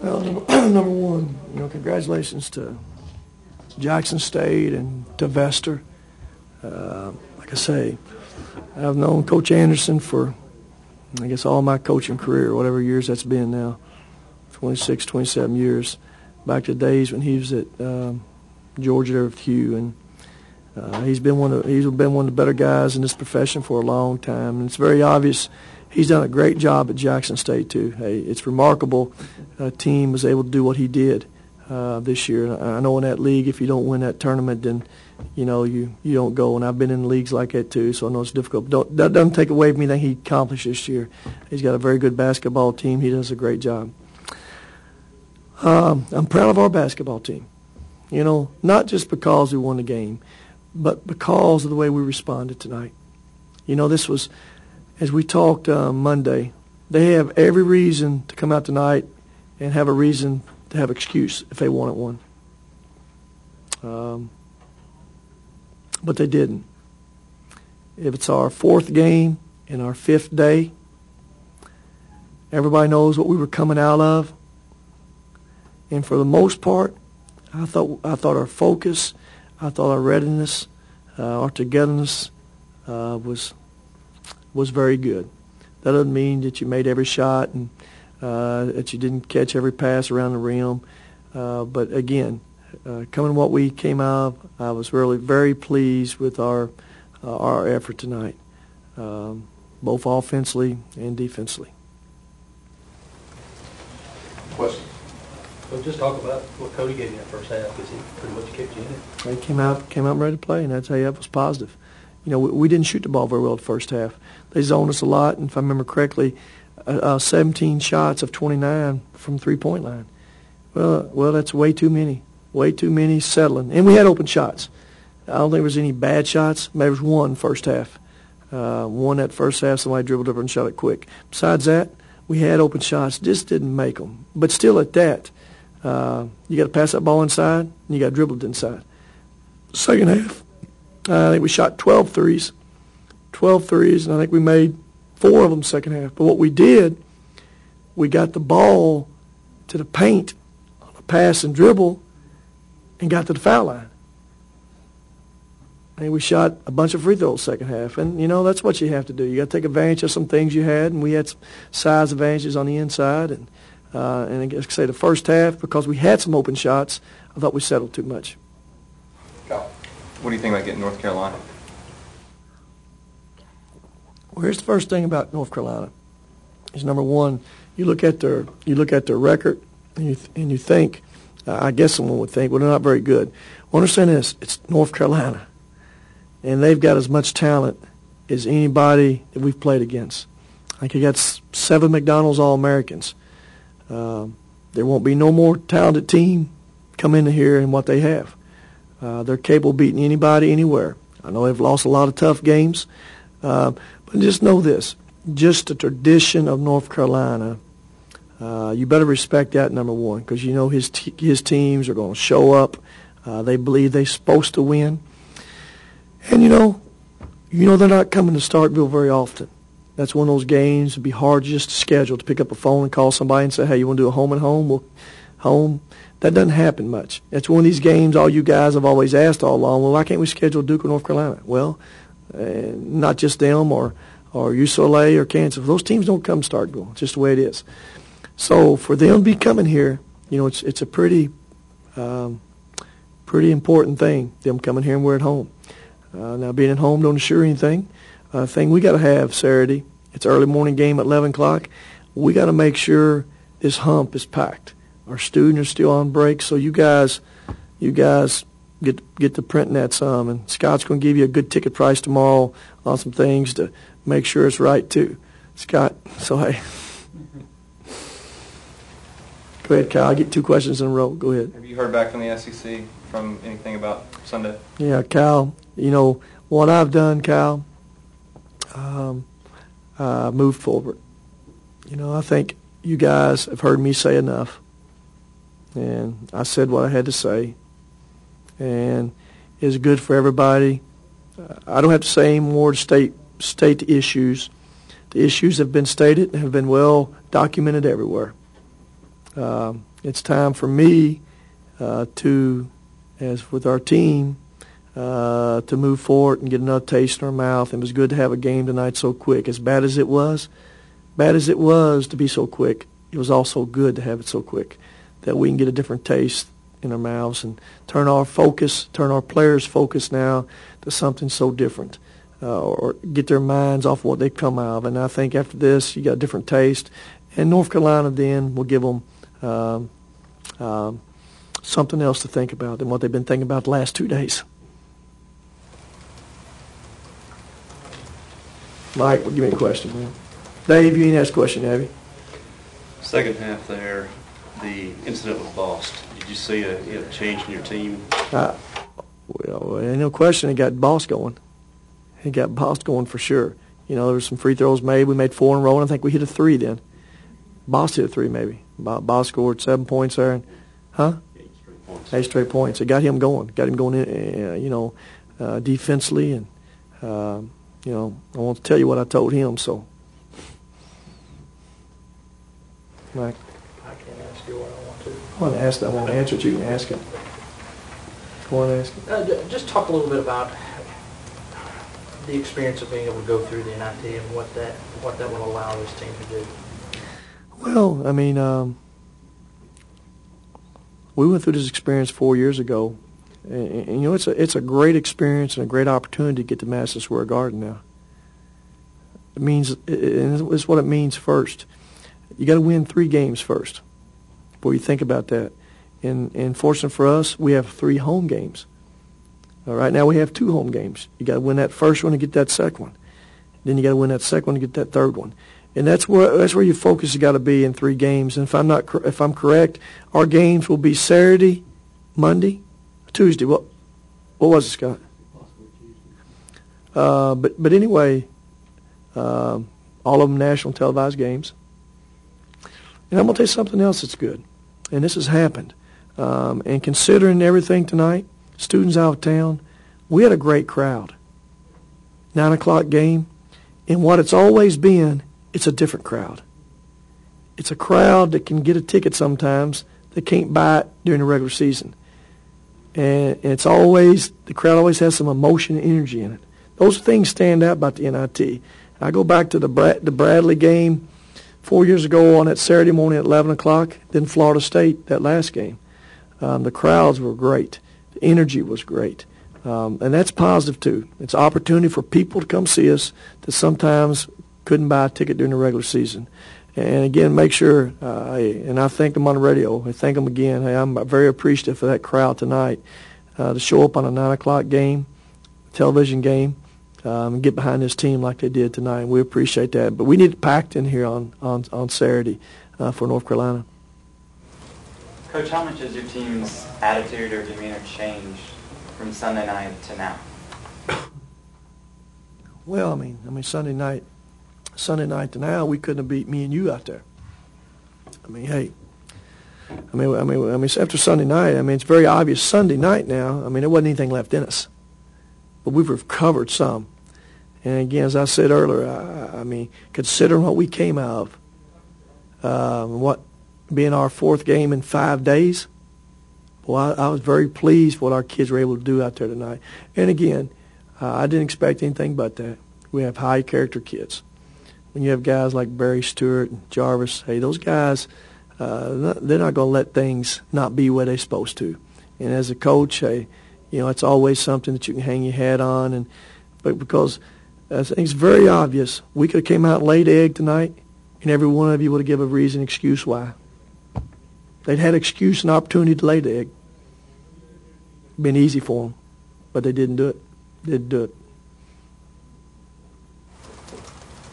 Well, number one, congratulations to Jackson State and to Vester. Like I say, I've known Coach Anderson for, I guess, all my coaching career, whatever years that's been now, 26, 27 years, back to the days when he was at Georgia there with Hugh, and he's been one of the better guys in this profession for a long time, and it's very obvious he's done a great job at Jackson State too. Hey, it's remarkable a team was able to do what he did this year. I know in that league, if you don't win that tournament, then you don't go. And I've been in leagues like that too, so I know it's difficult. That doesn't take away from anything he accomplished this year. He's got a very good basketball team. He does a great job. I'm proud of our basketball team. Not just because we won the game, but because of the way we responded tonight. This was, as we talked Monday, they have every reason to come out tonight and have a reason to have excuse if they wanted one. But they didn't. If it's our fourth game and our fifth day, everybody knows what we were coming out of. And for the most part, I thought our focus, I thought our readiness, our togetherness was very good. That doesn't mean that you made every shot and that you didn't catch every pass around the rim. But again, coming what we came out of, I was really very pleased with our effort tonight, both offensively and defensively. Question. So just talk about what Cody gave you that first half, because he pretty much kicked you in it. He came out ready to play, and I'd say that was positive. We didn't shoot the ball very well the first half. They zoned us a lot, and if I remember correctly, 17 shots of 29 from three-point line. Well, that's way too many settling. And we had open shots. I don't think there was any bad shots. Maybe there was one first half. One that first half, somebody dribbled over and shot it quick. Besides that, we had open shots, just didn't make them. But still at that, you got to pass that ball inside, and you got to dribble it inside. Second half, I think we shot 12 threes, and I think we made 4 of them second half. But what we did, we got the ball to the paint on a pass and dribble and got to the foul line. And we shot a bunch of free throws second half. And, that's what you have to do. You got to take advantage of some things you had, and we had some size advantages on the inside. And I guess say the first half, because we had some open shots, I thought we settled too much. Kyle, what do you think about getting North Carolina? Well, here's the first thing about North Carolina. Is number one, you look at their record, and you think, I guess someone would think, well, they're not very good. Well, understand this: it's North Carolina, and they've got as much talent as anybody that we've played against. I think you got 7 McDonald's All-Americans. There won't be no more talented team come into here than what they have. They're capable of beating anybody, anywhere. I know they've lost a lot of tough games, but just know this. Just the tradition of North Carolina, you better respect that, number one, because his teams are going to show up. They believe they're supposed to win. And they're not coming to Starkville very often. That's one of those games. It'd be hard just to schedule, to pick up a phone and call somebody and say, hey, you want to do a home and home? Well, home. That doesn't happen much. It's one of these games all you guys have always asked all along, well, why can't we schedule Duke or North Carolina? Well, not just them or UCLA or Kansas. Those teams don't come to Starkville. It's just the way it is. So for them to be coming here, it's a pretty important thing, them coming here and we're at home. Now, being at home don't assure anything. Thing we got to have Saturday, it's early morning game at 11 o'clock. We got to make sure this hump is packed. Our students are still on break, so you guys get to printing that some. And Scott's going to give you a good ticket price tomorrow on some things to make sure it's right too. Scott, so hey. Go ahead, Kyle. I get 2 questions in a row. Go ahead. Have you heard back from the SEC from anything about Sunday? Yeah, Kyle, what I've done, Kyle, moved forward. I think you guys have heard me say enough, and I said what I had to say, and it's good for everybody. I don't have to say any more to state the issues. The issues have been stated and have been well documented everywhere. it's time for me to, as with our team, to move forward and get another taste in our mouth. It was good to have a game tonight so quick. As bad as it was to be so quick, it was also good to have it so quick that we can get a different taste in our mouths and turn our players' focus now to something so different, or get their minds off what they've come out of. And I think after this, you got a different taste. And North Carolina then will give them something else to think about than what they've been thinking about the last 2 days. Mike, give me a question, man. Dave, you ain't asked a question, have you? Second half there, the incident with Bost. Did you see a change in your team? Well, ain't no question he got Bost going. He got Bost going for sure. You know, there were some free throws made. We made 4 in a row, and I think we hit a 3 then. Bost hit a 3 maybe. Bost scored 7 points there. And, 8 straight points. It got him going. Got him going in, defensively. And, I won't tell you what I told him, so. Mike. I can't ask you what I want to. I want to ask that. I won't answer it. You can ask him. Go on and ask him. Just talk a little bit about the experience of being able to go through the NIT and what that will allow this team to do. Well, I mean, we went through this experience 4 years ago, and it's a great experience and a great opportunity to get to Madison Square Garden now. It's what it means first. You got to win 3 games first before you think about that. And fortunate for us, we have 3 home games. Right now we have 2 home games. You got to win that first one to get that second one. Then you got to win that second one to get that third one. And that's where your focus has got to be in 3 games. And if I'm correct, our games will be Saturday, Monday, Tuesday. What was it, Scott? But anyway, all of them national televised games. And I'm going to tell you something else that's good. And this has happened. And considering everything tonight, students out of town, we had a great crowd. 9 o'clock game. And what it's always been, it's a different crowd. It's a crowd that can get a ticket sometimes that can't buy it during the regular season. And the crowd always has some emotion and energy in it. Those things stand out about the NIT. I go back to the Bradley game 4 years ago on that Saturday morning at 11 o'clock, then Florida State, that last game. The crowds were great. The energy was great. And that's positive, too. It's an opportunity for people to come see us that sometimes couldn't buy a ticket during the regular season. And, again, make sure, and I thank them on the radio. I thank them again. Hey, I'm very appreciative for that crowd tonight to show up on a 9 o'clock game, television game, and get behind this team like they did tonight. We appreciate that. But we need it packed in here on Saturday for North Carolina. Coach, how much has your team's attitude or demeanor changed from Sunday night to now? Well, I mean, Sunday night to now, we couldn't have beat me and you out there. I mean, hey, after Sunday night, it's very obvious Sunday night now. There wasn't anything left in us, but we've recovered some. And again, as I said earlier, considering what we came out of, what being our 4th game in 5 days, well, I was very pleased with what our kids were able to do out there tonight. And again, I didn't expect anything but that. We have high character kids. When you have guys like Barry Stewart and Jarvis, hey, those guys, they're not going to let things not be where they're supposed to. And as a coach, hey, it's always something that you can hang your hat on. But because I think it's very obvious, we could have came out and laid egg tonight, and every one of you would have given a reason, excuse why. They'd had excuse and opportunity to lay the egg. Been easy for them, but they didn't do it. Didn't do it.